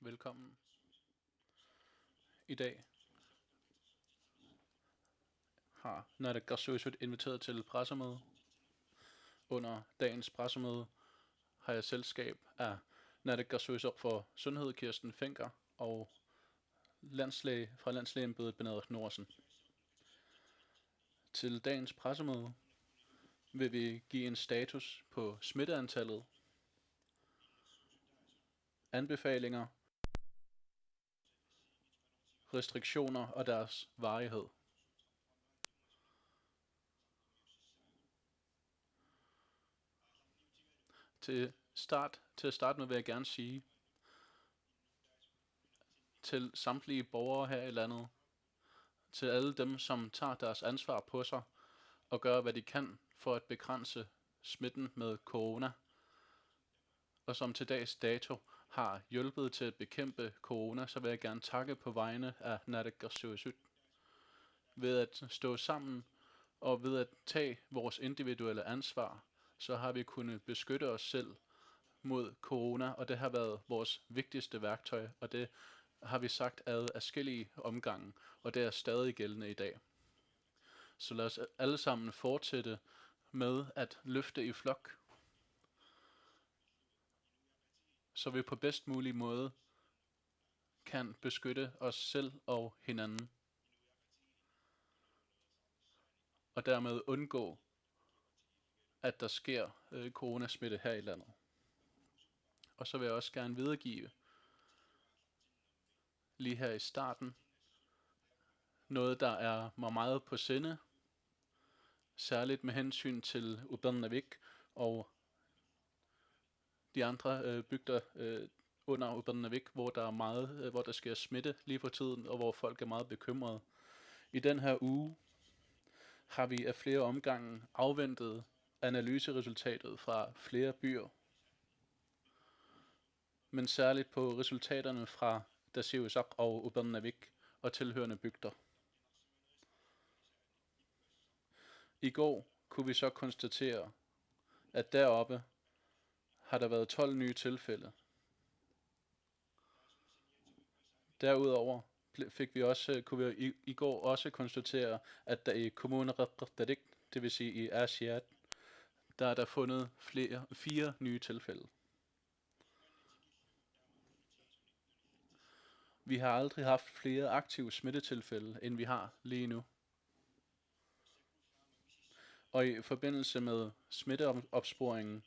velkommen. I dag har Naalakkersuisut inviteret til pressemøde. Under dagens pressemøde har jeg selskab af Naalakkersuisut for Sundhed Kirsten Fenker og landslæge fra Landslægeembedet Benedikt Noersen. Til dagens pressemøde vil vi give en status på smitteantallet, anbefalinger, restriktioner og deres varighed. Til at starte med vil jeg gerne sige til samtlige borgere her i landet, til alle dem, som tager deres ansvar på sig og gør, hvad de kan for at begrænse smitten med corona, og som til dags dato har hjulpet til at bekæmpe corona, så vil jeg gerne takke på vegne af Naalakkersuisut. Ved at stå sammen og ved at tage vores individuelle ansvar, så har vi kunnet beskytte os selv mod corona, og det har været vores vigtigste værktøj, og det har vi sagt ad adskillige omgange, og det er stadig gældende i dag. Så lad os alle sammen fortsætte med at løfte i flok, så vi på bedst mulig måde kan beskytte os selv og hinanden, og dermed undgå, at der sker coronasmitte her i landet. Og så vil jeg også gerne videregive, lige her i starten, noget, der er mig meget på sinde, særligt med hensyn til Upernavík og de andre bygder under Upernavík, hvor der sker smitte lige for tiden, og hvor folk er meget bekymrede. I den her uge har vi af flere omgange afventet analyseresultatet fra flere byer, men særligt på resultaterne fra Tasiusaq og Upernavík og tilhørende bygder. I går kunne vi så konstatere, at deroppe har der været 12 nye tilfælde. Derudover kunne vi i går også konstatere, at der i kommunen Qaqortoq, det vil sige i Aasiaat, der er der fundet 4 nye tilfælde. Vi har aldrig haft flere aktive smittetilfælde, end vi har lige nu. Og i forbindelse med smitteopsporingen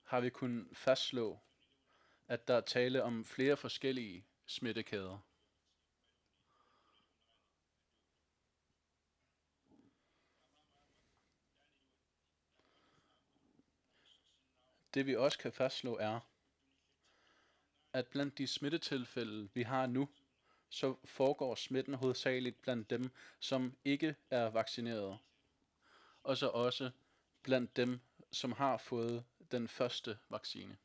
har vi kunnet fastslå, at der er tale om flere forskellige smittekæder. Det vi også kan fastslå er, at blandt de smittetilfælde, vi har nu, så foregår smitten hovedsageligt blandt dem, som ikke er vaccineret, og så også blandt dem, som har fået den første vaccine.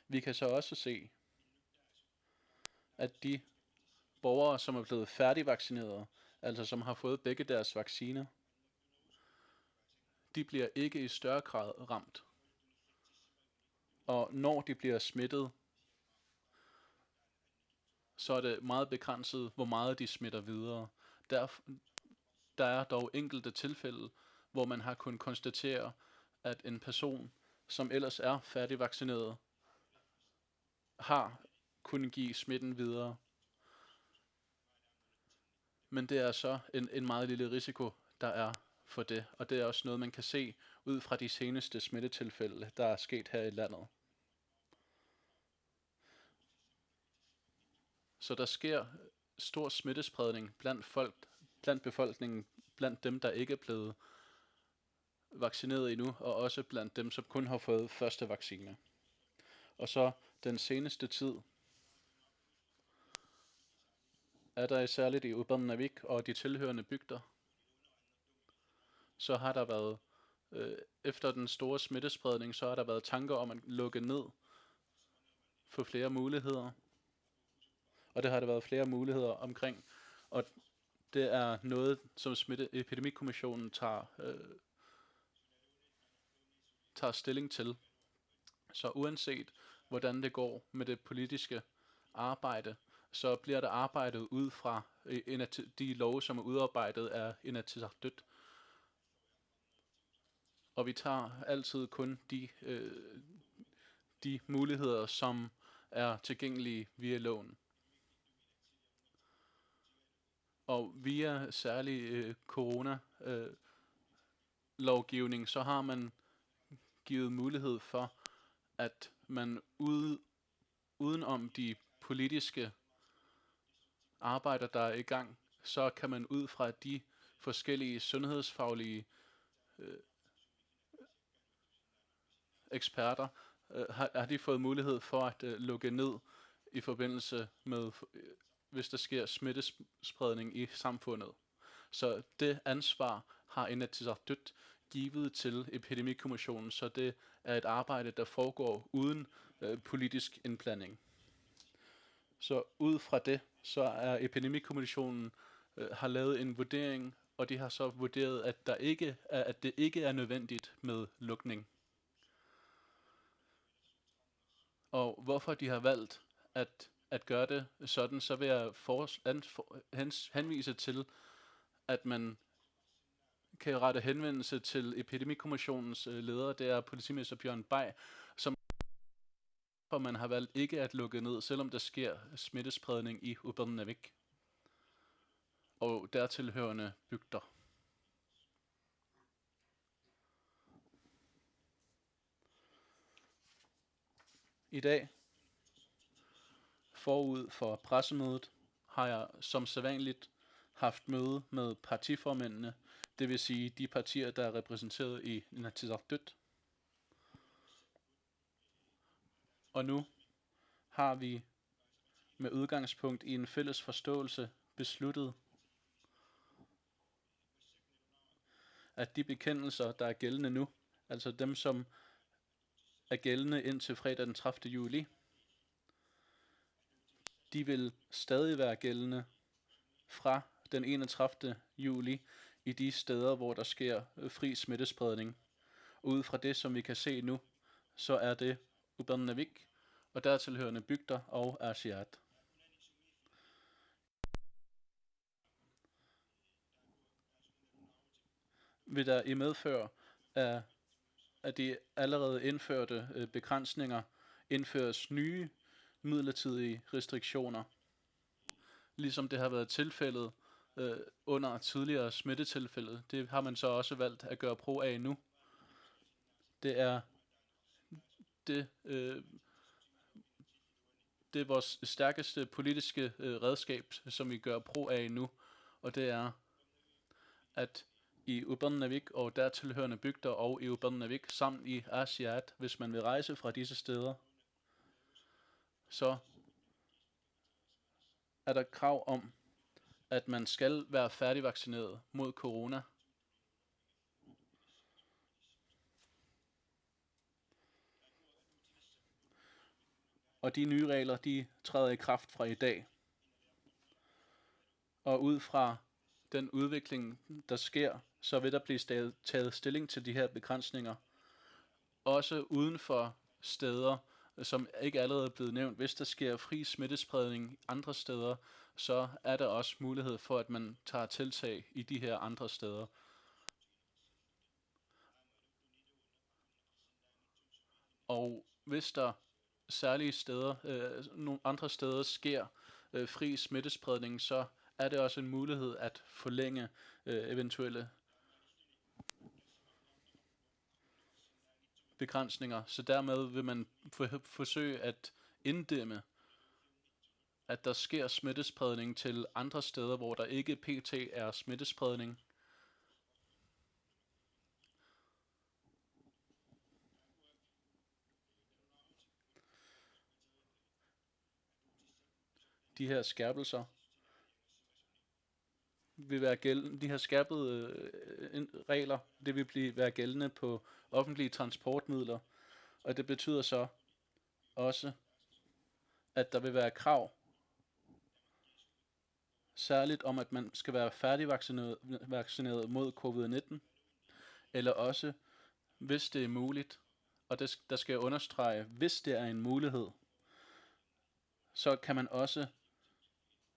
Vi kan så også se, at de borgere, som er blevet færdigvaccineret, altså som har fået begge deres vacciner, de bliver ikke i større grad ramt. Og når de bliver smittet, så er det meget begrænset, hvor meget de smitter videre. Der er dog enkelte tilfælde, hvor man har kunnet konstatere, at en person, som ellers er færdigvaccineret, har kunnet give smitten videre. Men det er så en meget lille risiko, der er for det, og det er også noget, man kan se ud fra de seneste smittetilfælde, der er sket her i landet. Så der sker stor smittespredning blandt befolkningen, blandt dem, der ikke er blevet vaccineret endnu, og også blandt dem, som kun har fået første vaccine. Og så den seneste tid er der særligt i Upernavík og de tilhørende bygder, så har der været, efter den store smittespredning, så har der været tanker om at lukke ned for flere muligheder. Og det har der været flere muligheder omkring, og det er noget, som Epidemikommissionen tager stilling til. Så uanset hvordan det går med det politiske arbejde, så bliver der arbejdet ud fra de love, som er udarbejdet af Inatsisartut, og vi tager altid kun de muligheder, som er tilgængelige via loven. Og via særlig corona-lovgivning, så har man givet mulighed for, at man udenom de politiske arbejder, der er i gang, så kan man ud fra de forskellige sundhedsfaglige eksperter, har de fået mulighed for at lukke ned i forbindelse med, hvis der sker smittespredning i samfundet. Så det ansvar har Inatsisartut givet til Epidemikommissionen, så det er et arbejde, der foregår uden politisk indblanding. Så ud fra det, så er Epidemikommissionen har lavet en vurdering, og de har så vurderet, at det ikke er nødvendigt med lukning. Og hvorfor de har valgt at gøre det sådan, så vil jeg henvise til, at man kan rette henvendelse til Epidemikommissionens leder, det er politimester Bjørn Bay, som for man har valgt ikke at lukke ned, selvom der sker smittespredning i Upernavik og dertilhørende bygder. I dag, forud for pressemødet, har jeg som sædvanligt haft møde med partiformændene, det vil sige de partier, der er repræsenteret i Inatsisartut. Og nu har vi med udgangspunkt i en fælles forståelse besluttet, at de bekendelser, der er gældende nu, altså dem, som er gældende indtil fredag den 30. juli, de vil stadig være gældende fra den 31. juli i de steder, hvor der sker fri smittespredning. Ud fra det, som vi kan se nu, så er det Upernavik og dertilhørende bygder og Asiat. Vil der i medfør af de allerede indførte begrænsninger indføres nye midlertidige restriktioner, ligesom det har været tilfældet under tidligere smittetilfælde. Det har man så også valgt at gøre brug af nu. Det er vores stærkeste politiske redskab, som vi gør brug af nu, og det er, at i Upernavik og dertilhørende bygder og i Upernavik samt i Asiat, hvis man vil rejse fra disse steder, så er der krav om, at man skal være færdigvaccineret mod corona. Og de nye regler, de træder i kraft fra i dag. Og ud fra den udvikling, der sker, så vil der blive taget stilling til de her begrænsninger. Også uden for steder, som ikke allerede er blevet nævnt. Hvis der sker fri smittespredning andre steder, så er der også mulighed for, at man tager tiltag i de her andre steder. Og hvis der særlige steder, nogle andre steder sker fri smittespredning, så er det også en mulighed at forlænge eventuelle begrænsninger. Så dermed vil man forsøge at inddæmme, at der sker smittespredning til andre steder, hvor der ikke pt. Er smittespredning. De her skærpelser vil være gældende, de her skærpede regler, det vil være gældende på offentlige transportmidler, og det betyder så også, at der vil være krav, særligt om, at man skal være færdigvaccineret mod covid-19, eller også, hvis det er muligt, og der skal jeg understrege, hvis det er en mulighed, så kan man også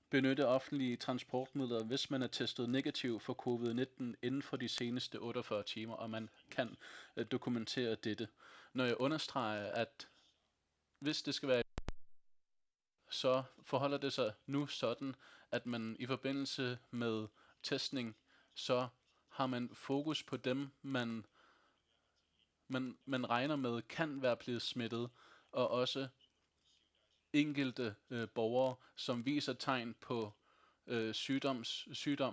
benytte offentlige transportmidler, hvis man er testet negativ for covid-19 inden for de seneste 48 timer, og man kan dokumentere dette. Når jeg understreger, at hvis det skal være, så forholder det sig nu sådan, at man i forbindelse med testning, så har man fokus på dem, man regner med kan være blevet smittet, og også enkelte borgere, som viser tegn på sygdom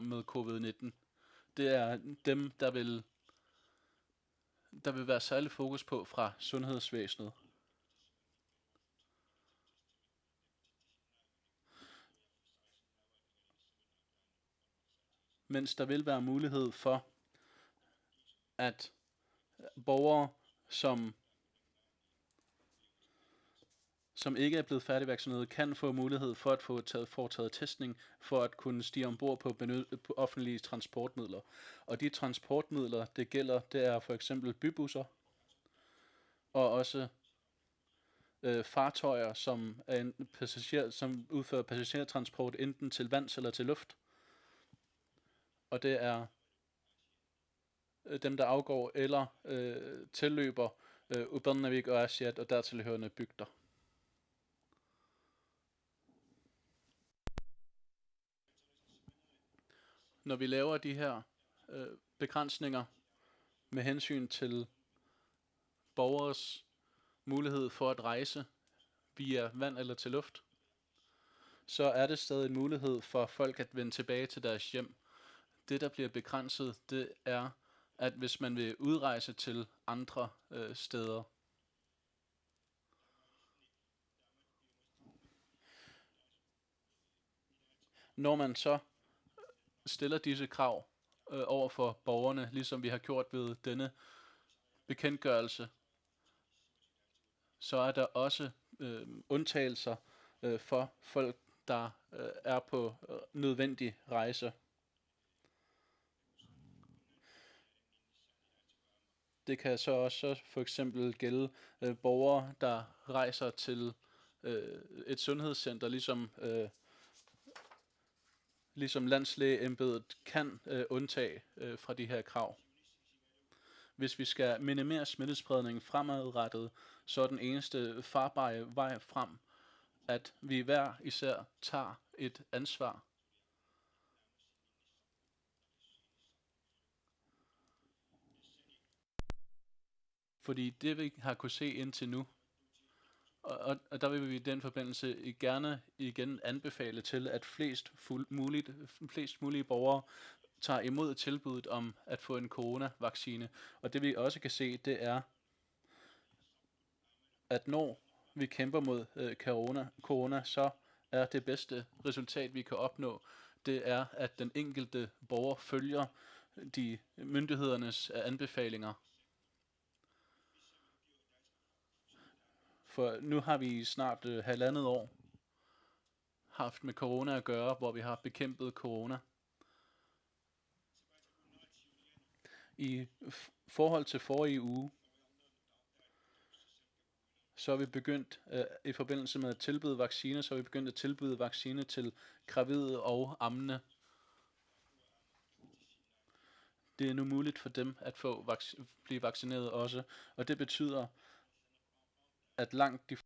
med covid-19. Det er dem, der vil være særlig fokus på fra sundhedsvæsenet. Mens der vil være mulighed for, at borgere, som ikke er blevet færdigvaccineret, kan få mulighed for at få foretaget testning, for at kunne stige ombord på offentlige transportmidler. Og de transportmidler, det gælder, det er for eksempel bybusser, og også fartøjer, som som udfører passagertransport enten til vands eller til luft. Og det er dem, der afgår eller tilløber Upernavik og Asiat og dertilhørende bygder. Når vi laver de her begrænsninger med hensyn til borgers mulighed for at rejse via vand eller til luft, så er det stadig en mulighed for folk at vende tilbage til deres hjem. Det, der bliver begrænset, det er, at hvis man vil udrejse til andre steder, når man så stiller disse krav over for borgerne, ligesom vi har gjort ved denne bekendtgørelse, så er der også undtagelser for folk, der er på nødvendig rejse. Det kan så også for eksempel gælde borgere, der rejser til et sundhedscenter, ligesom landslægeembedet kan undtage fra de her krav. Hvis vi skal minimere smittespredningen fremadrettet, så er den eneste farbare vej frem, at vi hver især tager et ansvar. Fordi det vi har kunnet se indtil nu, og der vil vi i den forbindelse gerne igen anbefale til, at flest mulige borgere tager imod tilbuddet om at få en coronavaccine. Og det vi også kan se, det er, at når vi kæmper mod corona, så er det bedste resultat, vi kan opnå, det er, at den enkelte borger følger de myndighedernes anbefalinger. For nu har vi snart 1,5 år haft med corona at gøre, hvor vi har bekæmpet corona. I forhold til forrige uge, så er vi begyndt i forbindelse med at tilbyde vaccine, så er vi begyndt at tilbyde vaccine til gravide og ammende. Det er nu muligt for dem at blive vaccineret også, og det betyder, at langt de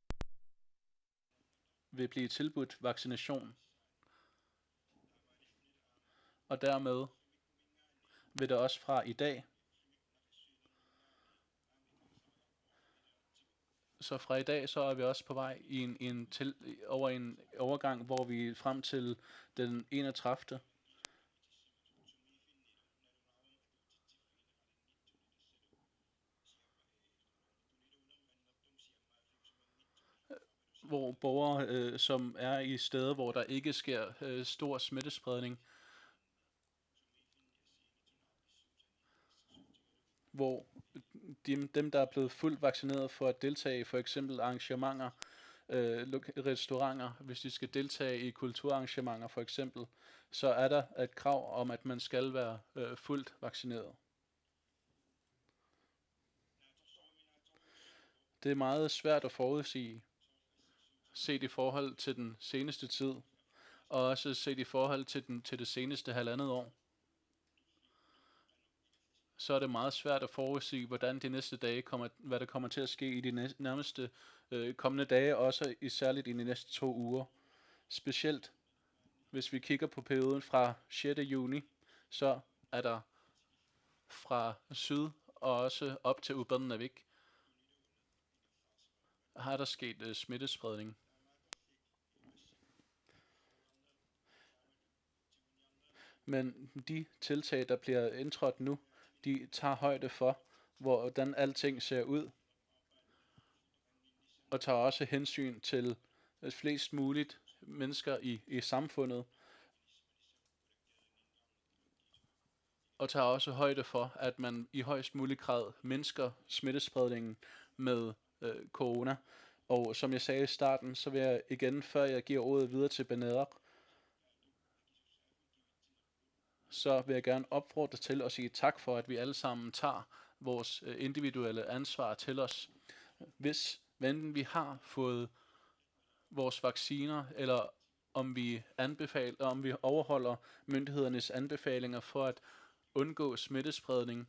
vil blive tilbudt vaccination. Og dermed vil der også fra i dag, så er vi også på vej i en overgang, hvor vi frem til den 31. hvor borgere, som er i steder, hvor der ikke sker stor smittespredning, hvor dem, der er blevet fuldt vaccineret for at deltage i for eksempel arrangementer, restauranter, hvis de skal deltage i kulturarrangementer for eksempel, så er der et krav om, at man skal være fuldt vaccineret. Det er meget svært at forudsige, set i forhold til den seneste tid, og også set i forhold til det seneste halvandet år. Så er det meget svært at forudsige, hvordan de næste dage hvad der kommer til at ske i de nærmeste kommende dage, også særligt i de næste 2 uger. Specielt hvis vi kigger på perioden fra 6. juni, så er der fra syd og også op til Upernavik, har der sket smittespredning. Men de tiltag, der bliver indtrådt nu, de tager højde for, hvordan alting ser ud, og tager også hensyn til flest muligt mennesker i samfundet, og tager også højde for, at man i højst mulig grad mindsker smittespredningen med corona. Og som jeg sagde i starten, så vil jeg igen, før jeg giver ordet videre til Benader, så vil jeg gerne opfordre til at sige tak for, at vi alle sammen tager vores individuelle ansvar til os. Hvis enten vi har fået vores vacciner, eller om vi overholder myndighedernes anbefalinger for at undgå smittespredning,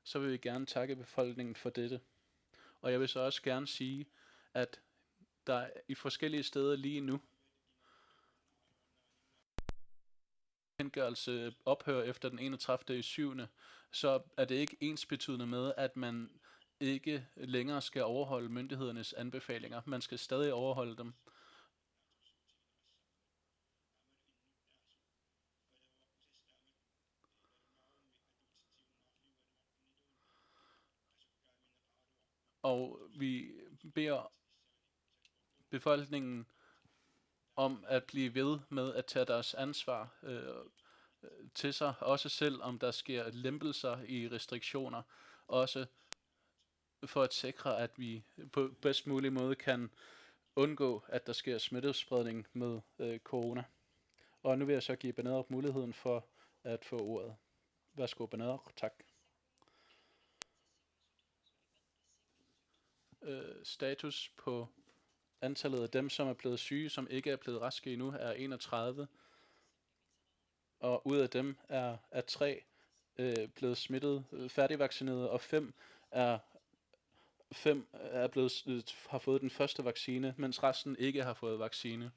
så vil vi gerne takke befolkningen for dette. Og jeg vil så også gerne sige, at der i forskellige steder lige nu bekendtgørelse ophører efter den 31.7., så er det ikke ensbetydende med, at man ikke længere skal overholde myndighedernes anbefalinger. Man skal stadig overholde dem. Og vi beder befolkningen om at blive ved med at tage deres ansvar til sig, også selv om der sker lempelser i restriktioner, også for at sikre, at vi på bedst mulig måde kan undgå, at der sker smittespredning med corona. Og nu vil jeg så give Benader muligheden for at få ordet. Værsgo, Benader. Tak. Status på antallet af dem, som er blevet syge, som ikke er blevet raske endnu, er 31. Og ud af dem er 3 blevet smittet, færdigvaccineret, og 5 har fået den første vaccine, mens resten ikke har fået vaccine.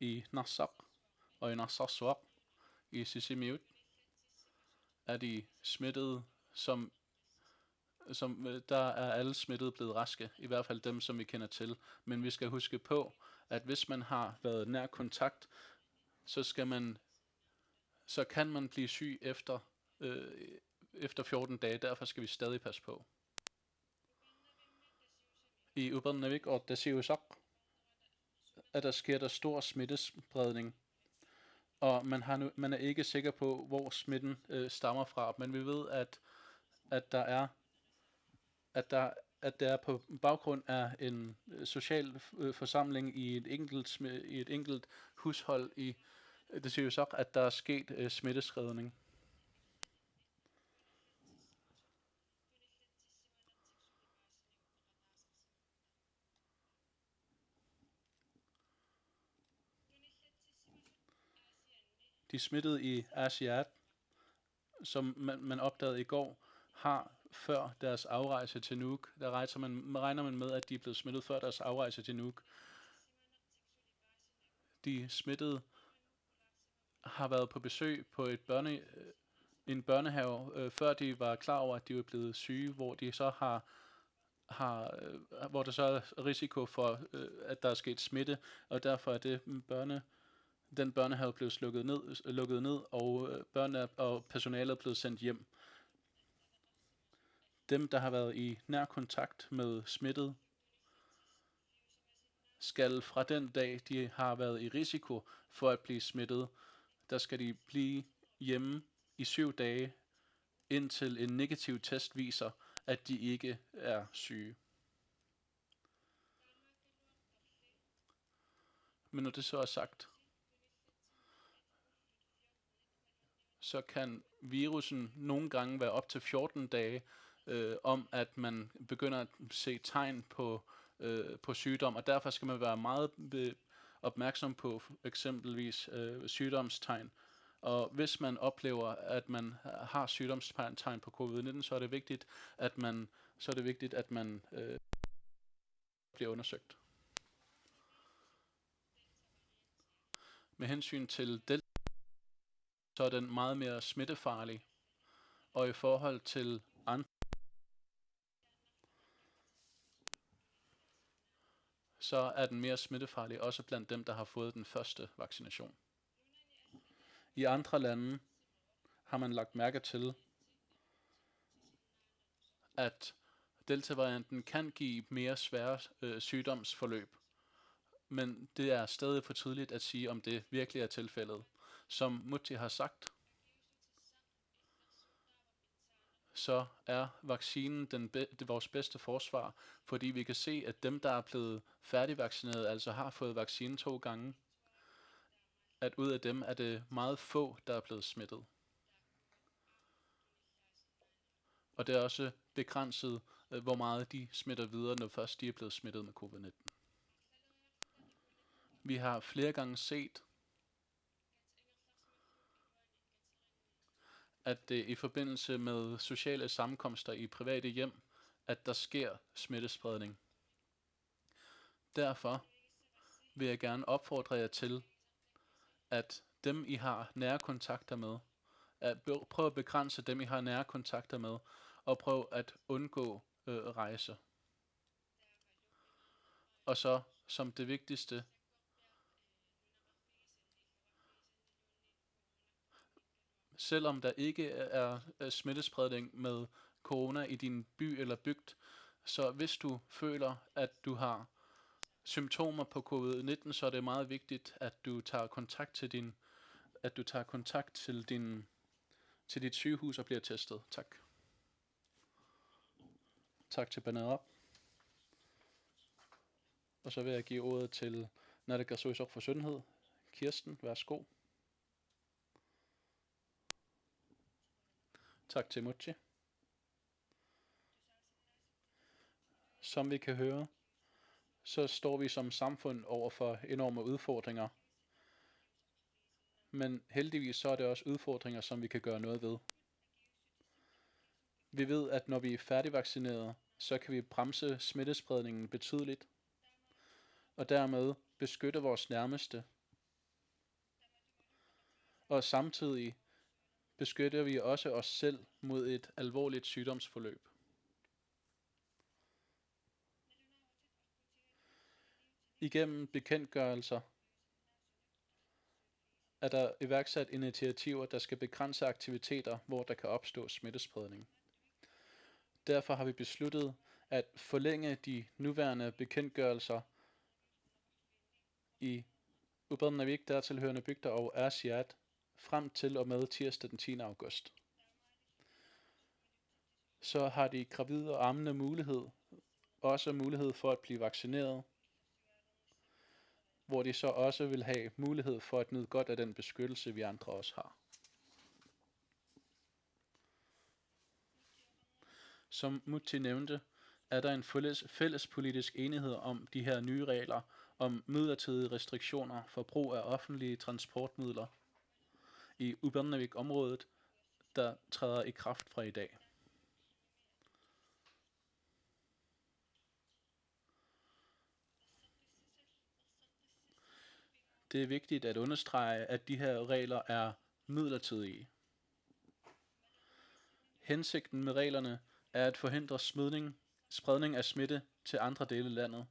I Narsaq og i Narsarsuaq i Sisimiut er de smittede, som der er alle smittede blevet raske, i hvert fald dem, som vi kender til. Men vi skal huske på, at hvis man har været nær kontakt, så kan man blive syg efter 14 dage. Derfor skal vi stadig passe på. I Upernavik og Dasiusaq sker der stor smittespredning, og man er ikke sikker på, hvor smitten stammer fra, men vi ved, at det er på baggrund af en social forsamling i et enkelt hushold i Dasiusaq, at der er sket smittespredning. De smittede i Asiat, som man opdagede i går, har før deres afrejse til Nuuk, der regner man med, at de er blevet smittet før deres afrejse til Nuuk. De smittede har været på besøg på en børnehave, før de var klar over, at de var blevet syge, hvor de så hvor der så er risiko for, at der er sket smitte, og derfor er den børnehave blevet lukket ned, og personalet er blevet sendt hjem. Dem, der har været i nær kontakt med smittet, skal fra den dag, de har været i risiko for at blive smittet, der skal de blive hjemme i 7 dage, indtil en negativ test viser, at de ikke er syge. Men når det så er sagt, så kan virusen nogle gange være op til 14 dage om, at man begynder at se tegn på sygdom, og derfor skal man være meget opmærksom på eksempelvis sygdomstegn. Og hvis man oplever, at man har sygdomstegn på covid-19, så er det vigtigt, at man bliver undersøgt. Med hensyn til Delta, så er den meget mere smittefarlig, og i forhold til andre, så er den mere smittefarlig også blandt dem, der har fået den første vaccination. I andre lande har man lagt mærke til, at Delta-varianten kan give mere svære sygdomsforløb, men det er stadig for tidligt at sige, om det virkelig er tilfældet. Som Mutti har sagt, så er vaccinen vores bedste forsvar, fordi vi kan se, at dem, der er blevet færdigvaccineret, altså har fået vaccinen 2 gange, at ud af dem er det meget få, der er blevet smittet. Og det er også begrænset, hvor meget de smitter videre, når først de er blevet smittet med covid-19. Vi har flere gange set, at det i forbindelse med sociale sammenkomster i private hjem, at der sker smittespredning. Derfor vil jeg gerne opfordre jer til, at dem I har nære kontakter med, prøv at begrænse dem I har nære kontakter med, og prøv at undgå rejse. Og så som det vigtigste, selvom der ikke er smittespredning med corona i din by eller bygd, så hvis du føler, at du har symptomer på covid-19, så er det meget vigtigt, at du tager kontakt til dit sygehus og bliver testet. Tak. Tak til Banadop. Og så vil jeg give ordet til Naalakkersuisut for Sundhed. Kirsten, værsgo. Tak til Mutti. Som vi kan høre, så står vi som samfund over for enorme udfordringer. Men heldigvis så er det også udfordringer, som vi kan gøre noget ved. Vi ved, at når vi er færdigvaccineret, så kan vi bremse smittespredningen betydeligt, og dermed beskytte vores nærmeste. Og samtidig beskytter vi også os selv mod et alvorligt sygdomsforløb. Igennem bekendtgørelser er der iværksat initiativer, der skal begrænse aktiviteter, hvor der kan opstå smittespredning. Derfor har vi besluttet at forlænge de nuværende bekendtgørelser i Ubbernavik, dertilhørende bygder og Aasiaat frem til og med tirsdag den 10. august. Så har de gravide og ammende også mulighed for at blive vaccineret, hvor de så også vil have mulighed for at nyde godt af den beskyttelse, vi andre også har. Som Mutti nævnte, er der en fælles politisk enighed om de her nye regler om midlertidige restriktioner for brug af offentlige transportmidler i Ubbernavik-området, der træder i kraft fra i dag. Det er vigtigt at understrege, at de her regler er midlertidige. Hensigten med reglerne er at forhindre spredning af smitte til andre dele af landet,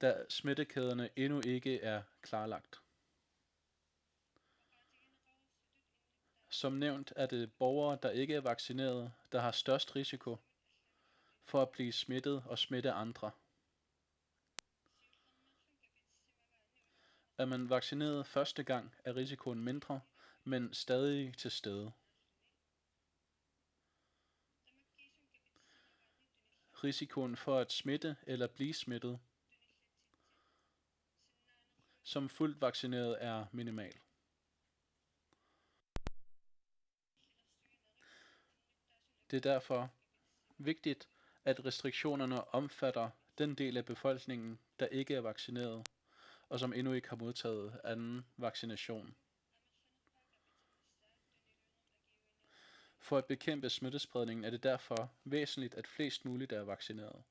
da smittekæderne endnu ikke er klarlagt. Som nævnt er det borgere, der ikke er vaccineret, der har størst risiko for at blive smittet og smitte andre. Er man vaccineret første gang, er risikoen mindre, men stadig til stede. Risikoen for at smitte eller blive smittet som fuldt vaccineret er minimal. Det er derfor vigtigt, at restriktionerne omfatter den del af befolkningen, der ikke er vaccineret, og som endnu ikke har modtaget anden vaccination. For at bekæmpe smittespredningen er det derfor væsentligt, at flest muligt er vaccineret.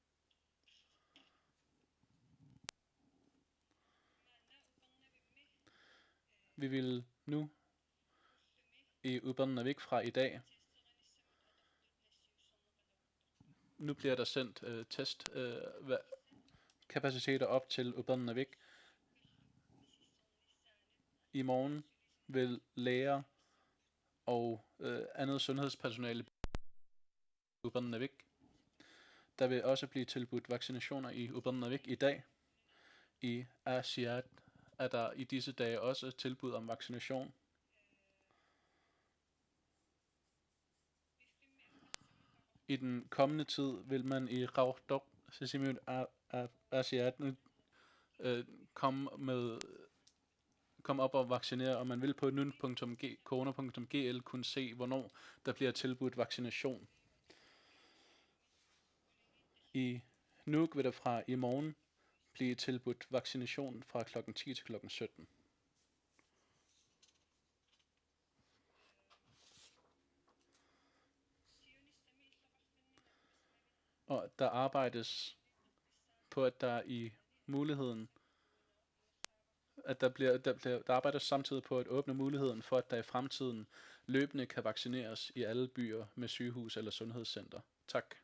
Vi vil nu i Upernavik fra i dag. Nu bliver der sendt testkapaciteter op til Upernavik. I morgen vil læger og andet sundhedspersonale i Upernavik. Der vil også blive tilbudt vaccinationer i Upernavik i dag. I Asiat er der i disse dage også tilbud om vaccination. I den kommende tid vil man i Raudok Sesimut Asiat komme op og vaccinere, og man vil på corona.gl kunne se, hvornår der bliver tilbudt vaccination. I Nuuk vil der fra i morgen blive tilbudt vaccination fra kl. 10 til kl. 17. Og der arbejdes på, at der i muligheden, at der arbejdes samtidig på at åbne muligheden for, at der i fremtiden løbende kan vaccineres i alle byer med sygehus eller sundhedscenter. Tak.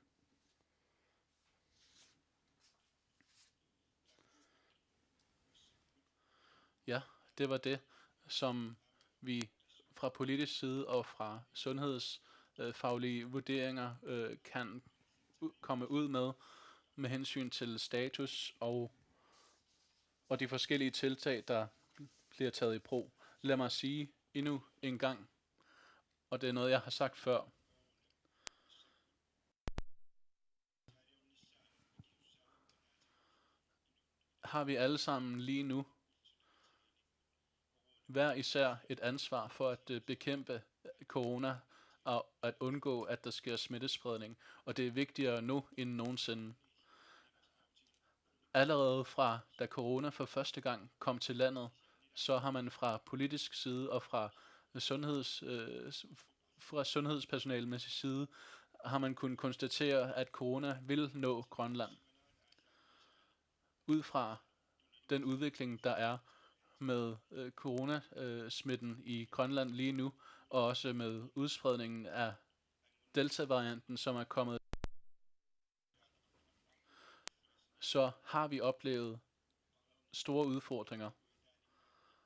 Ja, det var det, som vi fra politisk side og fra sundhedsfaglige vurderinger kan komme ud med hensyn til status og de forskellige tiltag, der bliver taget i brug. Lad mig sige endnu en gang, og det er noget, jeg har sagt før. Har vi alle sammen lige nu hver især et ansvar for at bekæmpe corona og at undgå, at der sker smittespredning. Og det er vigtigere nu end nogensinde. Allerede fra da corona for første gang kom til landet, så har man fra politisk side og fra sundhedspersonalmæssig side, har man kunnet konstatere, at corona vil nå Grønland. Ud fra den udvikling, der er med coronasmitten i Grønland lige nu, og også med udspredningen af Delta-varianten, som er kommet, så har vi oplevet store udfordringer.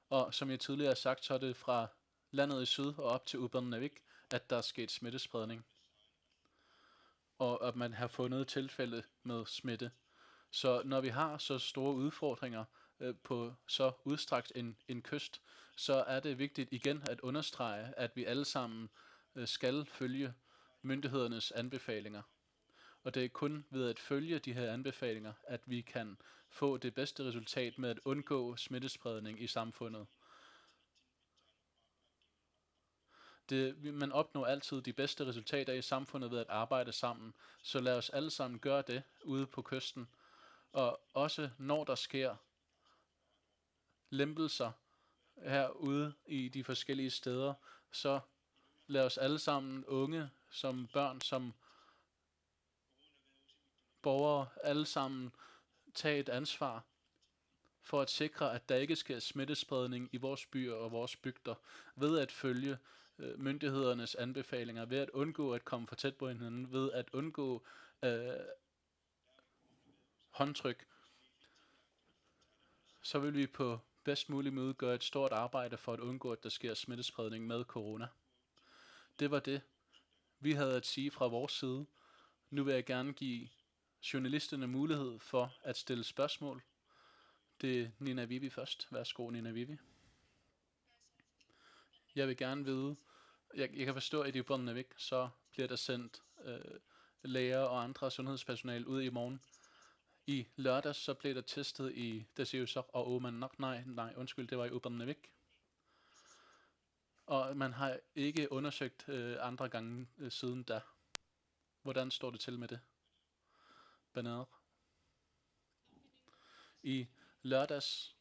Og som jeg tidligere har sagt, så er det fra landet i syd og op til Upernavik, at der er sket smittespredning. Og at man har fundet tilfælde med smitte. Så når vi har så store udfordringer på så udstrakt en kyst, så er det vigtigt igen at understrege, at vi alle sammen skal følge myndighedernes anbefalinger. Og det er kun ved at følge de her anbefalinger, at vi kan få det bedste resultat med at undgå smittespredning i samfundet. Man opnår altid de bedste resultater i samfundet ved at arbejde sammen, så lad os alle sammen gøre det ude på kysten. Og også når der sker lempelser herude i de forskellige steder, så lad os alle sammen, unge, som børn, som borgere, alle sammen tage et ansvar for at sikre, at der ikke sker smittespredning i vores byer og vores bygder, ved at følge myndighedernes anbefalinger, ved at undgå at komme for tæt på hinanden, ved at undgå håndtryk, så vil vi på bedst mulig måde gøre et stort arbejde for at undgå, at der sker smittespredning med corona. Det var det, vi havde at sige fra vores side. Nu vil jeg gerne give journalisterne mulighed for at stille spørgsmål. Det er Nina Vivi først. Værsgo, Nina Vivi. Jeg vil gerne vide, jeg kan forstå, at i Upernavik, så bliver der sendt læger og andre sundhedspersonale ud i morgen. I lørdags så blev der testet i Dasiusaq og Uummannaq. Undskyld, det var i Upernavik. Og man har ikke undersøgt andre gange siden da. Hvordan står det til med det? Bananer. I lørdags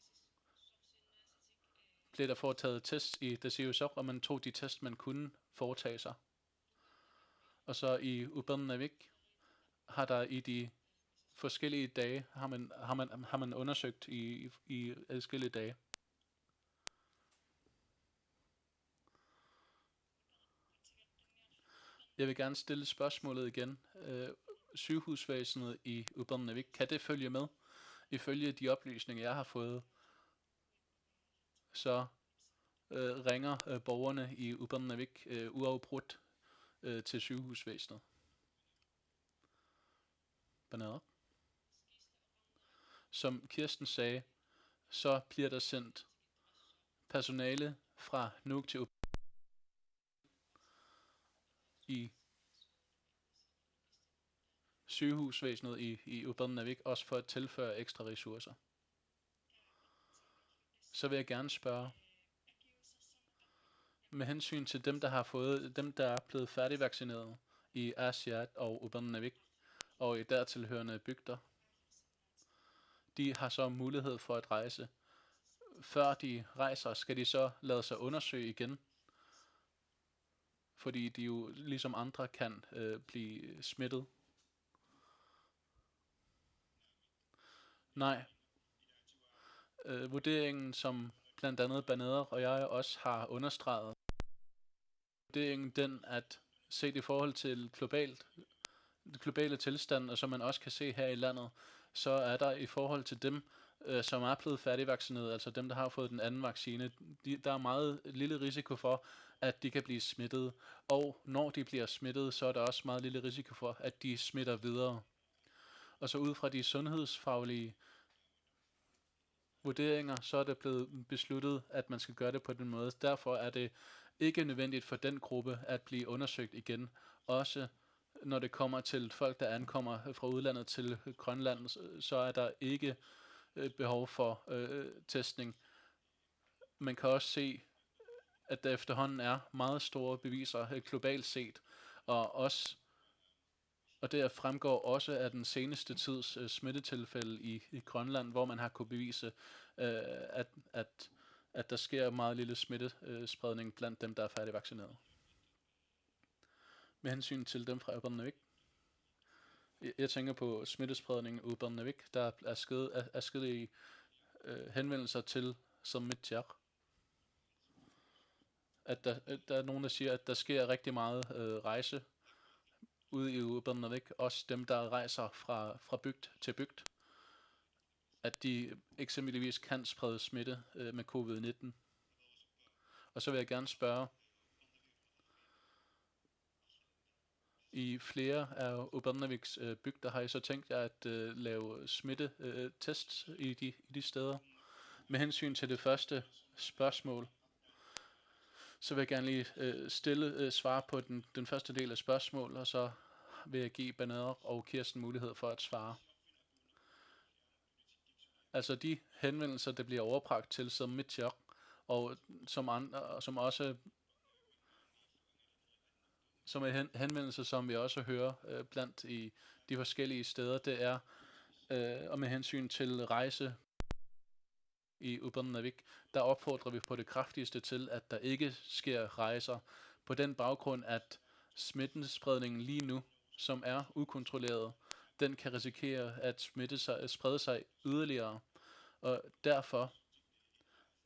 blev der foretaget test i Dasiusaq, og man tog de test, man kunne foretage sig. Og så i Upernavik har der i de forskellige dage, har man undersøgt i adskillige dage. Jeg vil gerne stille spørgsmålet igen. Sygehusvæsenet i Upernavik, kan det følge med? Ifølge de oplysninger, jeg har fået, så ringer borgerne i Upernavik uafbrudt til sygehusvæsenet. Bananer. Som Kirsten sagde, så bliver der sendt personale fra Nuuk til i sygehusvæsenet i Upernavik, også for at tilføre ekstra ressourcer. Så vil jeg gerne spørge, med hensyn til dem, der er blevet færdigvaccineret i Asiat og Upernavik og i dertilhørende bygder, de har så mulighed for at rejse. Før de rejser, skal de så lade sig undersøge igen, fordi de jo ligesom andre kan blive smittet. Nej. Vurderingen, som blandt andet Banader og jeg også har understreget, vurderingen den, at set i forhold til globale tilstand, og som man også kan se her i landet, så er der i forhold til dem, som er blevet færdigvaccineret, altså dem, der har fået den anden vaccine, der er meget lille risiko for, at de kan blive smittet. Og når de bliver smittet, så er der også meget lille risiko for, at de smitter videre. Og så ud fra de sundhedsfaglige vurderinger, så er det blevet besluttet, at man skal gøre det på den måde. Derfor er det ikke nødvendigt for den gruppe at blive undersøgt igen. Også når det kommer til folk, der ankommer fra udlandet til Grønland, så er der ikke behov for testning. Man kan også se, at der efterhånden er meget store beviser globalt set, og det fremgår også af den seneste tids smittetilfælde i Grønland, hvor man har kunnet bevise, at der sker meget lille smittespredning blandt dem, der er færdigvaccineret. Med hensyn til dem fra Upernavik. Jeg tænker på smittespredning i Upernavik. Der er sket henvendelser til Sammitjak. At der er nogen, der siger, at der sker rigtig meget rejse ude i Upernavik. Også dem, der rejser fra bygd til bygd. At de eksempelvis kan sprede smitte med covid-19. Og så vil jeg gerne spørge, i flere af Upernaviks bygder har I så tænkt jer at lave smittetests i de steder. Med hensyn til det første spørgsmål, så vil jeg gerne lige svare på den første del af spørgsmålet, og så vil jeg give Banader og Kirsten mulighed for at svare. Altså de henvendelser, der bliver overbragt til Sammitjak, og som er henvendelser, som vi også hører blandt i de forskellige steder, det er og med hensyn til rejse i Upernavik, der opfordrer vi på det kraftigste til, at der ikke sker rejser på den baggrund, at smittespredningen lige nu, som er ukontrolleret, den kan risikere at sprede sig yderligere, og derfor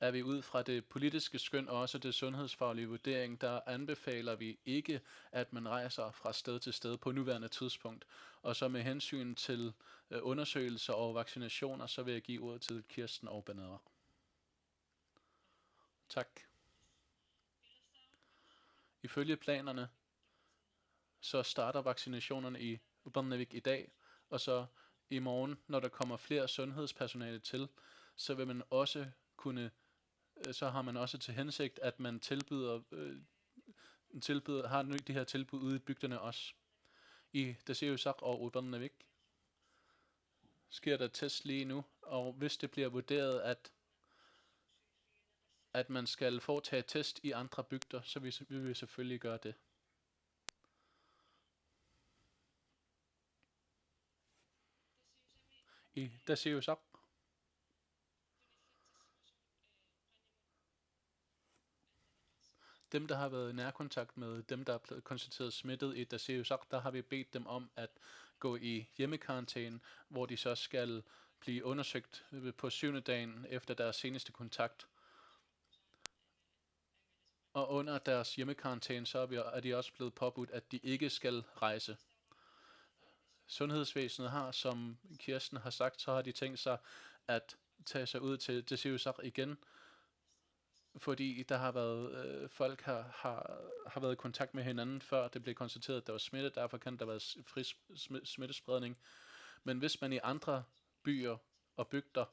er vi ud fra det politiske skøn og også det sundhedsfaglige vurdering, der anbefaler vi ikke, at man rejser fra sted til sted på nuværende tidspunkt. Og så med hensyn til undersøgelser og vaccinationer, så vil jeg give ordet til Kirsten og Banader. Tak. Ifølge planerne, så starter vaccinationerne i Upernavik i dag, og så i morgen, når der kommer flere sundhedspersonale til, så vil man også så har man også til hensigt, at man har de her tilbud ude i bygderne også. I Dasiusaq og Upernavik, sker der test lige nu, og hvis det bliver vurderet, at man skal foretage test i andre bygder, så vil vi selvfølgelig gøre det. Der siger jo så, dem, der har været i nærkontakt med dem, der er blevet konstateret smittet i Dasiusak, der har vi bedt dem om at gå i hjemmekarantæne, hvor de så skal blive undersøgt på 7. dagen efter deres seneste kontakt. Og under deres hjemmekarantæne, så er de også blevet påbudt, at de ikke skal rejse. Sundhedsvæsenet har, som Kirsten har sagt, så har de tænkt sig at tage sig ud til Dasiusak igen, fordi der har været folk har været i kontakt med hinanden, før det blev konstateret, at der var smitte, derfor kan der være smittespredning. Men hvis man i andre byer og bygder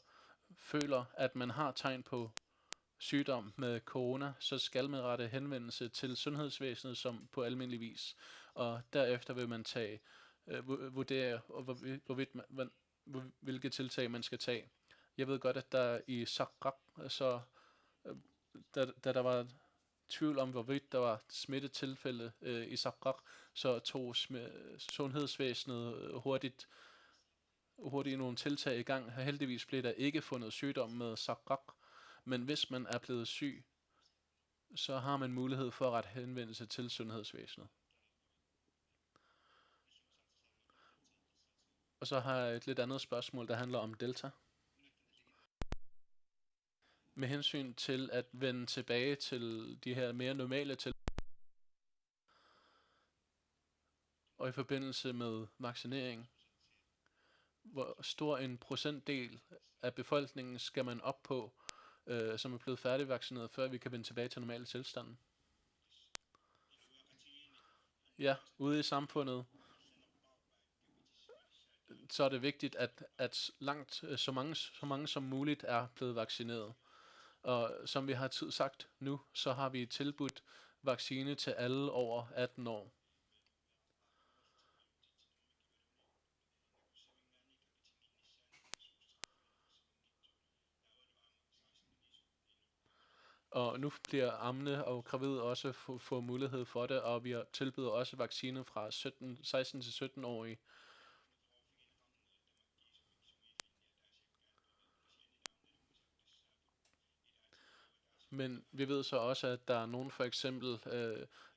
føler, at man har tegn på sygdom med corona, så skal man rette henvendelse til sundhedsvæsenet som på almindelig vis. Og derefter vil man vurdere, hvilke tiltag man skal tage. Jeg ved godt, at der i Sakrak, så da der var tvivl om, hvorvidt der var smittetilfælde i Sakrak, så tog sundhedsvæsenet hurtigt nogle tiltag i gang. Heldigvis blev der ikke fundet sygdom med Sakrak, men hvis man er blevet syg, så har man mulighed for at rette henvendelse til sundhedsvæsenet. Og så har jeg et lidt andet spørgsmål, der handler om Delta. Med hensyn til at vende tilbage til de her mere normale og i forbindelse med vaccinering, hvor stor en procentdel af befolkningen skal man op på, som er blevet færdigvaccineret, før vi kan vende tilbage til normale tilstanden? Ja, ude i samfundet, så er det vigtigt, at så mange som muligt er blevet vaccineret. Og som vi har sagt nu, så har vi tilbudt vaccine til alle over 18 år. Og nu bliver ammende og gravide også få mulighed for det, og vi har tilbyder også vaccine fra 16 til 17-årige. Men vi ved så også, at der er nogen for eksempel,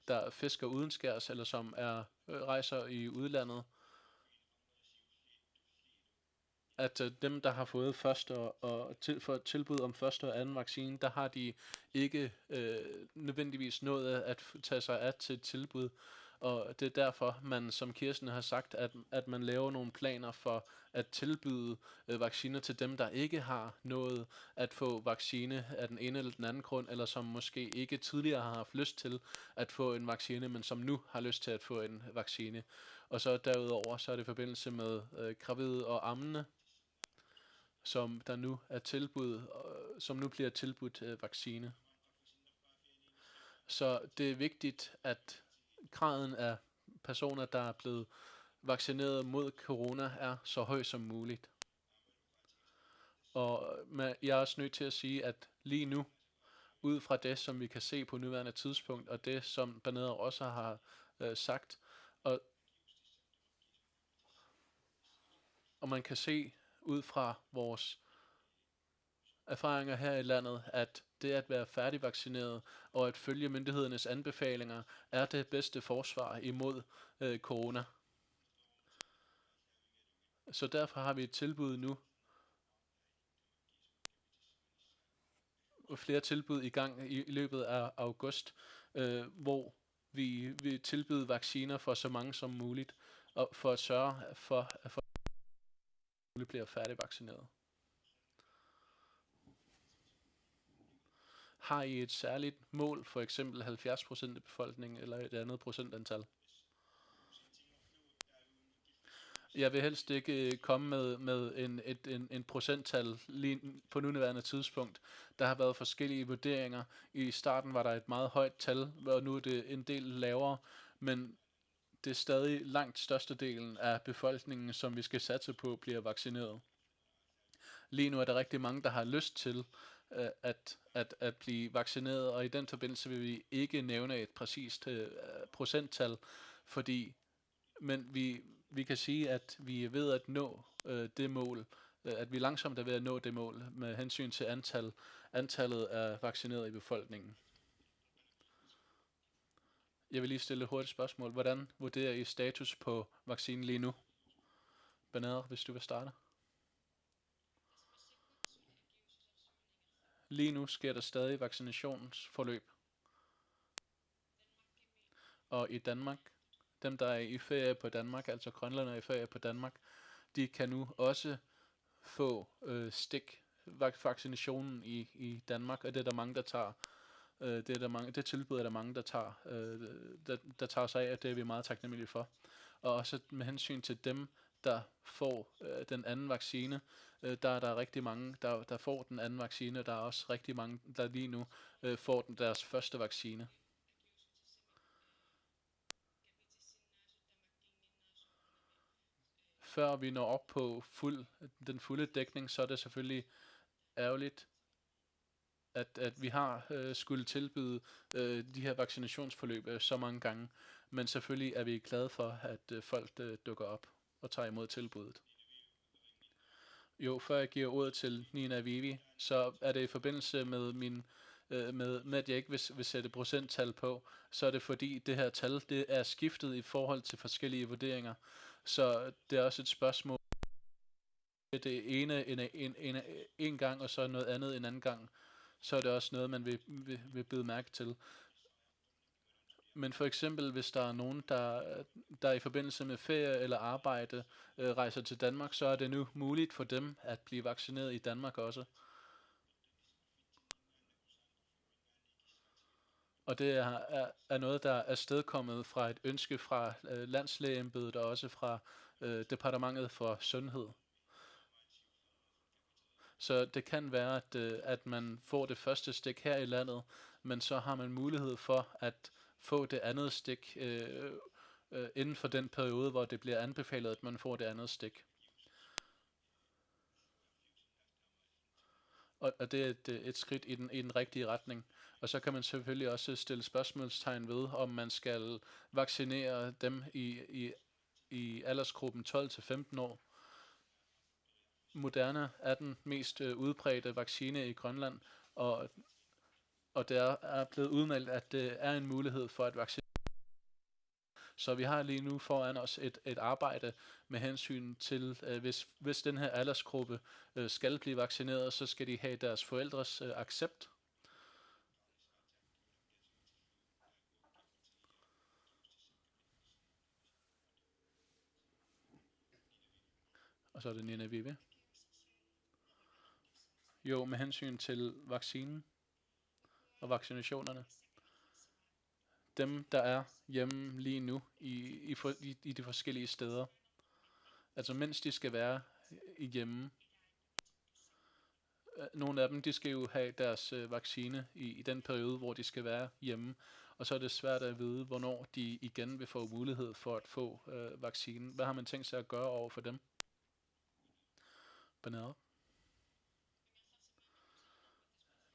der fisker uden skærs, eller som rejser i udlandet, at dem, der har fået første og tilbud om første og anden vaccine, der har de ikke nødvendigvis nået at tage sig af til tilbud. Og det er derfor, man, som Kirsten har sagt, at man laver nogle planer for at tilbyde vacciner til dem, der ikke har nået at få vaccine af den ene eller den anden grund, eller som måske ikke tidligere har haft lyst til at få en vaccine, men som nu har lyst til at få en vaccine. Og så derudover, så er det i forbindelse med gravide og ammende, som der nu er som nu bliver tilbudt vaccine. Så det er vigtigt, at graden af personer, der er blevet vaccineret mod corona, er så høj som muligt. Og jeg er også nødt til at sige, at lige nu, ud fra det, som vi kan se på nuværende tidspunkt, og det, som Bernadette også har sagt, og man kan se ud fra vores erfaringer her i landet, at det at være færdigvaccineret og at følge myndighedernes anbefalinger er det bedste forsvar imod corona. Så derfor har vi et tilbud nu, flere tilbud i gang i løbet af august, hvor vi vil tilbyde vacciner for så mange som muligt, og for at sørge for, at folk bliver færdigvaccineret. Har I et særligt mål, for eksempel 70% af befolkningen, eller et andet procentantal? Jeg vil helst ikke komme med en procenttal lige på nuværende tidspunkt. Der har været forskellige vurderinger. I starten var der et meget højt tal, og nu er det en del lavere, men det er stadig langt størstedelen af befolkningen, som vi skal satse på, bliver vaccineret. Lige nu er der rigtig mange, der har lyst til at blive vaccineret, og i den forbindelse vil vi ikke nævne et præcist procenttal, fordi men vi kan sige, at vi er ved at nå det mål, at vi langsomt er ved at nå det mål med hensyn til antallet af vaccinerede i befolkningen. Jeg vil lige stille et hurtigt spørgsmål. Hvordan vurderer I status på vaccinen lige nu? Bernard, hvis du vil starte. Lige nu sker der stadig vaccinationsforløb. Og i Danmark, dem der er i ferie på Danmark, altså grønlændere i ferie på Danmark, de kan nu også få vaccinationen i Danmark, og det er der mange, der tager. Det tilbud er der mange, der tager sig af, og det er vi meget taknemmelige for. Og også med hensyn til dem, der får den anden vaccine, der er der rigtig mange, der får den anden vaccine, og der er også rigtig mange, der lige nu får deres første vaccine. Før vi når op på den fulde dækning, så er det selvfølgelig ærgerligt, at vi har skulle tilbyde de her vaccinationsforløb så mange gange. Men selvfølgelig er vi glade for, at folk dukker op og tager imod tilbuddet. Jo, før jeg giver ordet til Nina Vivi, så er det i forbindelse med med at jeg ikke vil sætte procenttal på, så er det fordi det her tal, det er skiftet i forhold til forskellige vurderinger. Så det er også et spørgsmål, det ene en gang, og så noget andet en anden gang. Så er det også noget, man vil bide mærke til. Men for eksempel, hvis der er nogen, der i forbindelse med ferie eller arbejde rejser til Danmark, så er det nu muligt for dem at blive vaccineret i Danmark også. Og det er noget, der er stedkommet fra et ønske fra landslægeembedet og også fra departementet for sundhed. Så det kan være, at man får det første stik her i landet, men så har man mulighed for at få det andet stik inden for den periode, hvor det bliver anbefalet, at man får det andet stik. Og det er et skridt i den rigtige retning. Og så kan man selvfølgelig også stille spørgsmålstegn ved, om man skal vaccinere dem i aldersgruppen 12-15 år. Moderna er den mest udbredte vaccine i Grønland, og det er blevet udmeldt, at det er en mulighed for at vaccinere. Så vi har lige nu foran os et arbejde med hensyn til, hvis den her aldersgruppe skal blive vaccineret, så skal de have deres forældres accept. Og så er det Nina Vivi. Jo, med hensyn til vaccinen og vaccinationerne. Dem, der er hjemme lige nu i de forskellige steder. Altså mens de skal være hjemme. Nogle af dem, de skal jo have deres vaccine i den periode, hvor de skal være hjemme. Og så er det svært at vide, hvornår de igen vil få mulighed for at få vaccinen. Hvad har man tænkt sig at gøre over for dem? Bernard?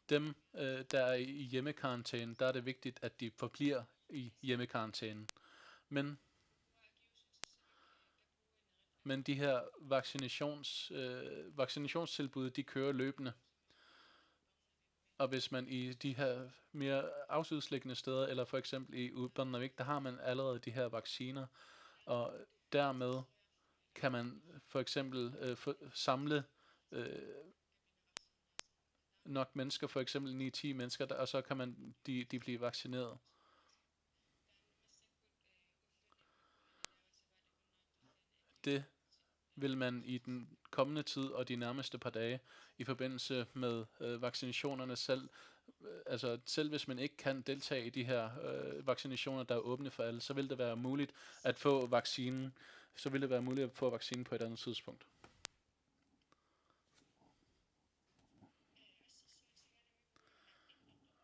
Dem, der er i hjemmekarantæne, der er det vigtigt, at de forbliver i hjemmekarantænen. Men de her vaccinationstilbud, de kører løbende. Og hvis man i de her mere afsidesliggende steder, eller for eksempel i Ubanavik, der har man allerede de her vacciner, og dermed kan man for eksempel samle nok mennesker, for eksempel 9-10 mennesker, og så kan de blive vaccineret. Det vil man i den kommende tid og de nærmeste par dage i forbindelse med vaccinationerne selv hvis man ikke kan deltage i de her vaccinationer, der er åbne for alle, så vil det være muligt at få vaccinen. Så vil det være muligt at få vaccinen på et andet tidspunkt.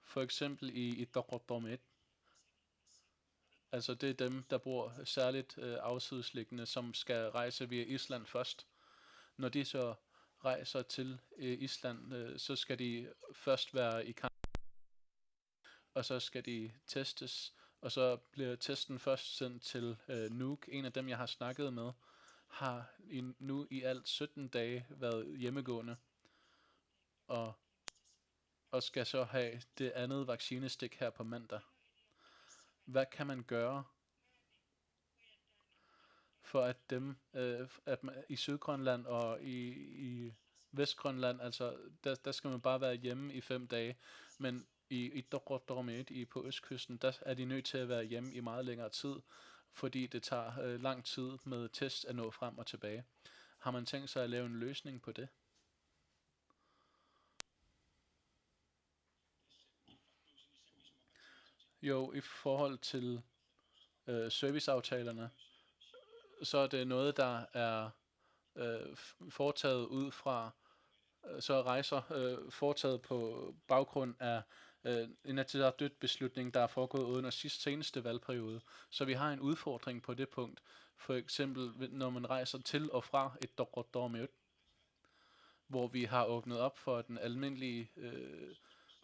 For eksempel i Dogordomet. Altså det er dem, der bor særligt afsidesliggende, som skal rejse via Island først. Når de så rejser til Island, så skal de først være i kamp, og så skal de testes, og så bliver testen først sendt til Nuuk. En af dem, jeg har snakket med, har nu i alt 17 dage været hjemmegående, og, og skal så have det andet vaccinestik her på mandag. Hvad kan man gøre for at dem at man, i Sydgrønland og i Vestgrønland, altså der skal man bare være hjemme i 5 dage, men i Dormit på østkysten, der er de nødt til at være hjemme i meget længere tid, fordi det tager lang tid med test at nå frem og tilbage. Har man tænkt sig at lave en løsning på det? Jo, i forhold til serviceaftalerne, så er det noget, der er foretaget ud fra, så er rejser foretaget på baggrund af en dødt beslutning, der er foregået under seneste valgperiode. Så vi har en udfordring på det punkt. For eksempel, når man rejser til og fra et Dormit, hvor vi har åbnet op for den almindelige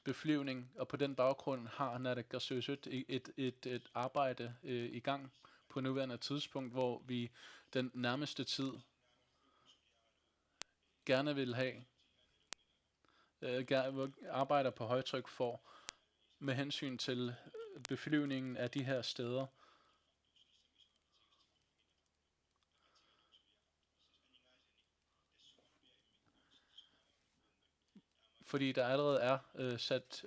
beflyvning, og på den baggrund har Naalakkersuisut et arbejde i gang på nuværende tidspunkt, hvor vi den nærmeste tid gerne vil have arbejder på højtryk for med hensyn til beflyvningen af de her steder. Fordi der allerede er sat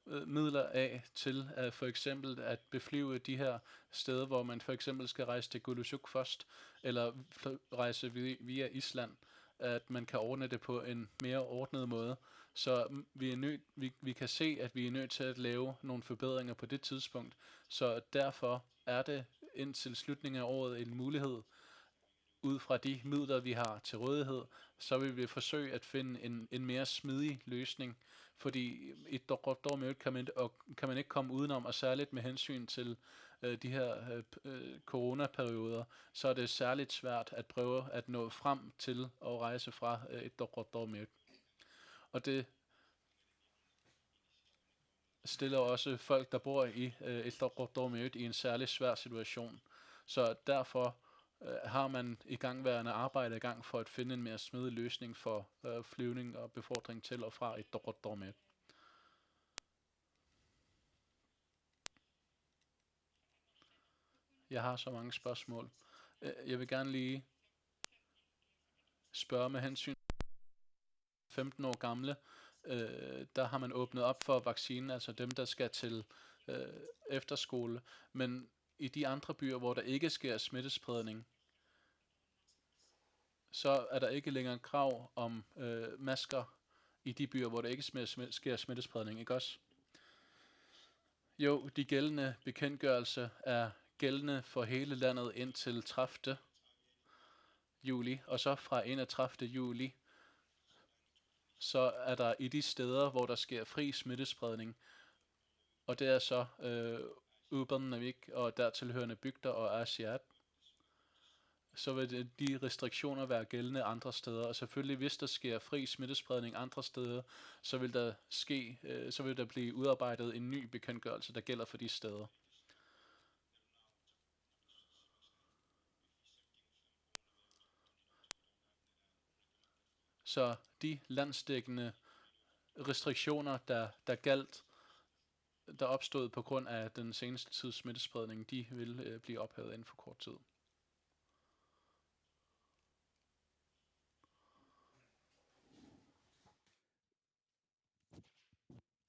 midler af til at for eksempel at beflyve de her steder, hvor man for eksempel skal rejse til Kulusuk først, eller rejse via Island, at man kan ordne det på en mere ordnet måde. Så vi kan se, at vi er nødt til at lave nogle forbedringer på det tidspunkt. Så derfor er det indtil slutningen af året en mulighed, ud fra de midler, vi har til rådighed, så vil vi forsøge at finde en mere smidig løsning, fordi et Dormit kan man ikke komme udenom, og særligt med hensyn til de her coronaperioder, så er det særligt svært at prøve at nå frem til at rejse fra et Dormit. Og det stiller også folk, der bor i et Dormit i en særlig svær situation. Så derfor har man igangværende arbejde i gang for at finde en mere smidig løsning for flyvning og befordring til og fra et Dormit. Jeg har så mange spørgsmål. Jeg vil gerne lige spørge med hensyn 15 år gamle. Der har man åbnet op for vaccinen, altså dem, der skal til efterskole. Men i de andre byer, hvor der ikke sker smittespredning, så er der ikke længere krav om masker i de byer, hvor der ikke sker smittespredning, ikke også? Jo, de gældende bekendtgørelse er gældende for hele landet indtil 30. juli, og så fra 31. juli, så er der i de steder, hvor der sker fri smittespredning, og det er så Upernavik og dertilhørende bygder og Asiat, så vil de restriktioner være gældende andre steder. Og selvfølgelig, hvis der sker fri smittespredning andre steder, så vil der blive udarbejdet en ny bekendtgørelse, der gælder for de steder. Så de landsdækkende restriktioner, der galt, der opstod på grund af den seneste tids smittespredning, de vil blive ophævet inden for kort tid.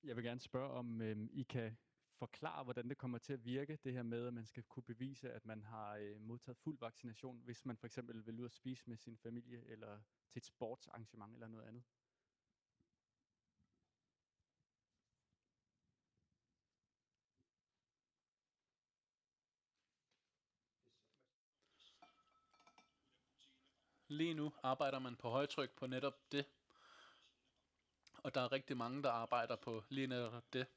Jeg vil gerne spørge, om I kan forklare, hvordan det kommer til at virke, det her med, at man skal kunne bevise, at man har modtaget fuld vaccination, hvis man for eksempel vil ud og spise med sin familie, eller til et sportsarrangement eller noget andet. Lige nu arbejder man på højtryk på netop det, og der er rigtig mange, der arbejder på lige netop det.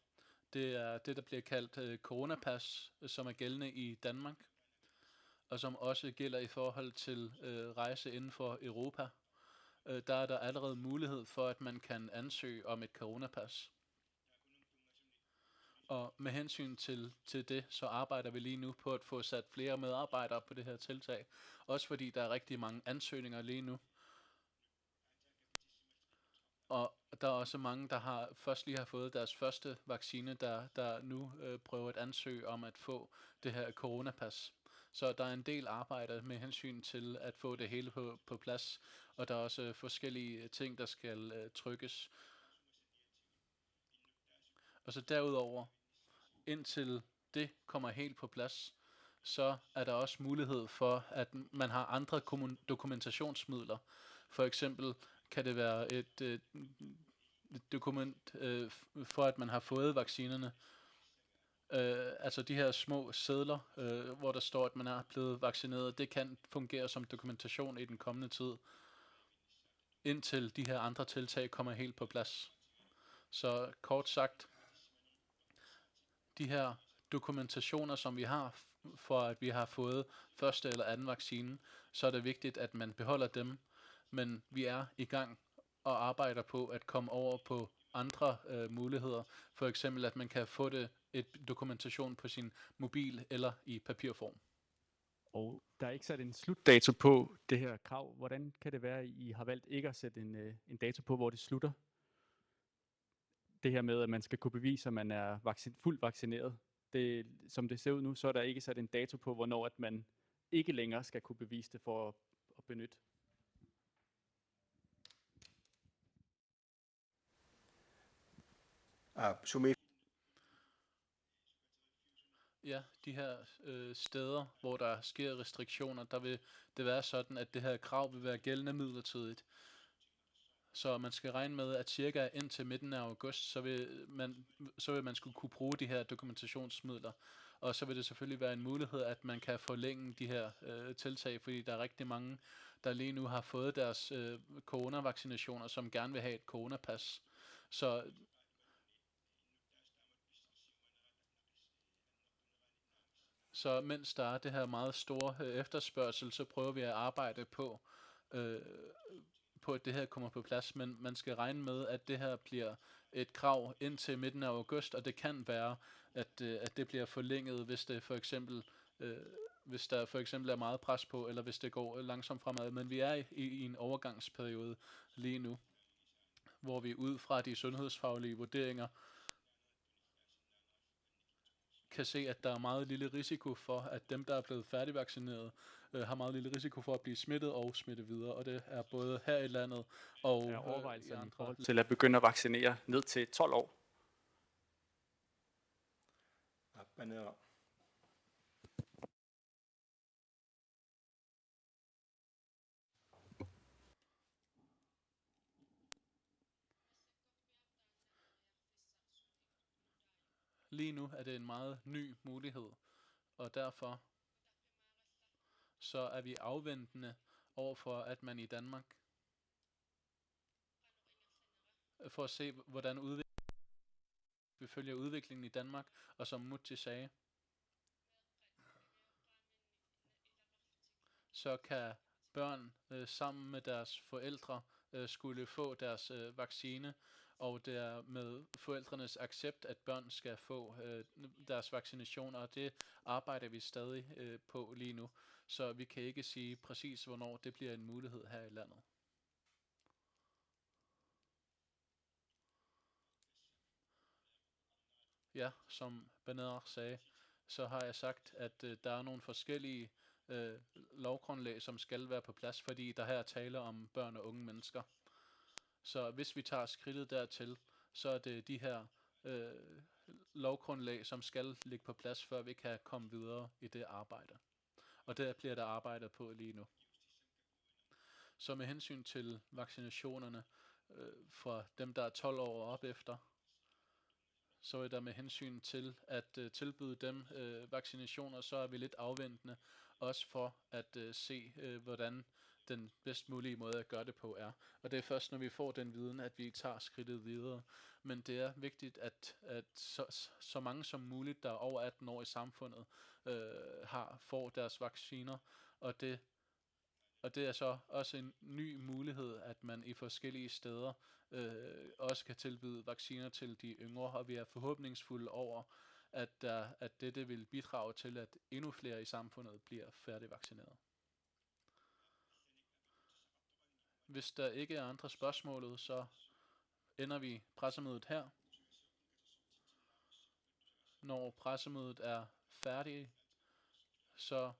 Det er det, der bliver kaldt coronapas, som er gældende i Danmark, og som også gælder i forhold til rejse inden for Europa. der er der allerede mulighed for, at man kan ansøge om et coronapas. Og med hensyn til det, så arbejder vi lige nu på at få sat flere medarbejdere på det her tiltag. Også fordi der er rigtig mange ansøgninger lige nu. Og der er også mange, der først lige har fået deres første vaccine, der nu prøver at ansøge om at få det her coronapas. Så der er en del arbejde med hensyn til at få det hele på plads, og der er også forskellige ting, der skal trykkes. Og så derudover, indtil det kommer helt på plads, så er der også mulighed for, at man har andre dokumentationsmidler. For eksempel kan det være et dokument for, at man har fået vaccinerne. Altså de her små sedler, hvor der står, at man er blevet vaccineret, det kan fungere som dokumentation i den kommende tid, indtil de her andre tiltag kommer helt på plads. Så kort sagt, de her dokumentationer, som vi har for, at vi har fået første eller anden vaccine, så er det vigtigt, at man beholder dem, men vi er i gang og arbejder på at komme over på andre muligheder. For eksempel, at man kan få et dokumentation på sin mobil eller i papirform. Og der er ikke sat en slutdato på det her krav. Hvordan kan det være, at I har valgt ikke at sætte en dato på, hvor det slutter? Det her med, at man skal kunne bevise, at man er fuldt vaccineret. Som det ser ud nu, så er der ikke sat en dato på, hvornår at man ikke længere skal kunne bevise det for at benytte. Ja, de her steder, hvor der sker restriktioner, der vil det være sådan, at det her krav vil være gældende midlertidigt. Så man skal regne med, at cirka indtil midten af august, så vil man skulle kunne bruge de her dokumentationsmidler. Og så vil det selvfølgelig være en mulighed, at man kan forlænge de her tiltag, fordi der er rigtig mange, der lige nu har fået deres coronavaccinationer, som gerne vil have et coronapas. Så mens der er det her meget store efterspørgsel, så prøver vi at arbejde på, at det her kommer på plads, men man skal regne med, at det her bliver et krav indtil midten af august, og det kan være, at det bliver forlænget, hvis det for eksempel hvis der for eksempel er meget pres på, eller hvis det går langsomt fremad. Men vi er i en overgangsperiode lige nu, hvor vi ud fra de sundhedsfaglige vurderinger kan se, at der er meget lille risiko for, at dem, der er blevet færdigvaccineret, har meget lille risiko for at blive smittet og smitte videre, og det er både her i landet og er overvejelserne i i forhold andre til at begynde at vaccinere ned til 12 år. Lige nu er det en meget ny mulighed, og derfor så er vi afventende overfor, at man i Danmark, for at se, hvordan vi følger udviklingen i Danmark, og som Mutti sagde, så kan børn sammen med deres forældre skulle få deres vaccine, og det er med forældrenes accept, at børn skal få deres vaccinationer, og det arbejder vi stadig på lige nu. Så vi kan ikke sige præcis, hvornår det bliver en mulighed her i landet. Ja, som Benader sagde, så har jeg sagt, at der er nogle forskellige lovgrundlag, som skal være på plads, fordi der her er tale om børn og unge mennesker. Så hvis vi tager skridtet dertil, så er det de her lovgrundlag, som skal ligge på plads, før vi kan komme videre i det arbejde. Og det bliver der arbejdet på lige nu. Så med hensyn til vaccinationerne for dem, der er 12 år og op efter, så er der med hensyn til at tilbyde dem vaccinationer, så er vi lidt afventende, også for at se, hvordan den bedst mulige måde at gøre det på er. Og det er først, når vi får den viden, at vi tager skridtet videre. Men det er vigtigt, at så mange som muligt, der er over 18 år i samfundet, får deres vacciner, og det Og det er så også en ny mulighed, at man i forskellige steder også kan tilbyde vacciner til de yngre, og vi er forhåbningsfulde over, at dette vil bidrage til, at endnu flere i samfundet bliver færdigvaccineret. Hvis der ikke er andre spørgsmål, så ender vi pressemødet her. Når pressemødet er færdigt, så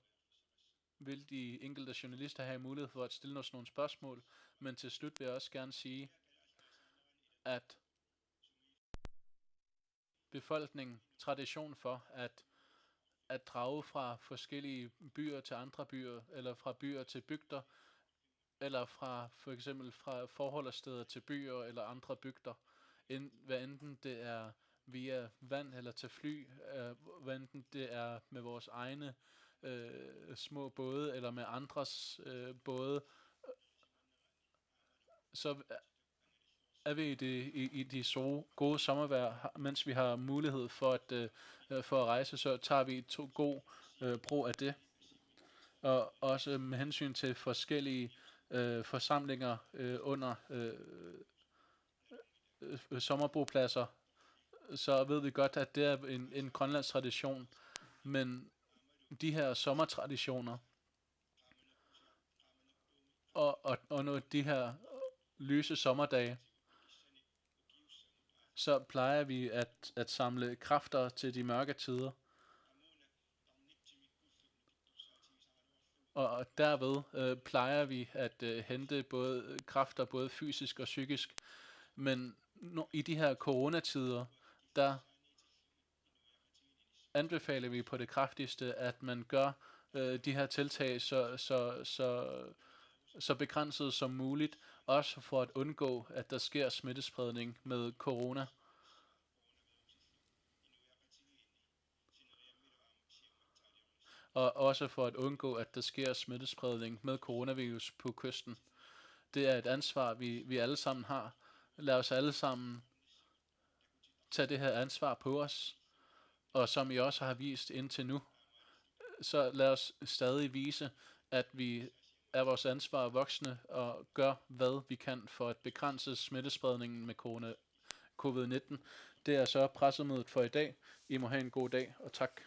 vil de enkelte journalister have mulighed for at stille os nogle spørgsmål, men til slut vil jeg også gerne sige, at befolkningen tradition for at drage fra forskellige byer til andre byer, eller fra byer til bygder, eller fra for eksempel fra forholdssteder til byer eller andre bygder, hvad enten det er via vand eller til fly, hvad enten det er med vores egne små både eller med andres både, så er vi i de så gode sommervejr, mens vi har mulighed for at rejse, så tager vi god brug af det. Og også med hensyn til forskellige forsamlinger under sommerbopladser, så ved vi godt, at det er en grønlandsk tradition, men de her sommertraditioner, og når de her lyse sommerdage, så plejer vi at samle kræfter til de mørke tider. Og derved plejer vi at hente både kræfter, både fysisk og psykisk. Men i de her coronatider, der anbefaler vi på det kraftigste, at man gør de her tiltag så begrænset som muligt, også for at undgå, at der sker smittespredning med corona. Og også for at undgå, at der sker smittespredning med coronavirus på kysten. Det er et ansvar, vi alle sammen har. Lad os alle sammen tage det her ansvar på os. Og som I også har vist indtil nu, så lad os stadig vise, at vi er vores ansvar voksne og gør, hvad vi kan for at begrænse smittespredningen med covid-19. Det er så pressemødet for i dag. I må have en god dag, og tak.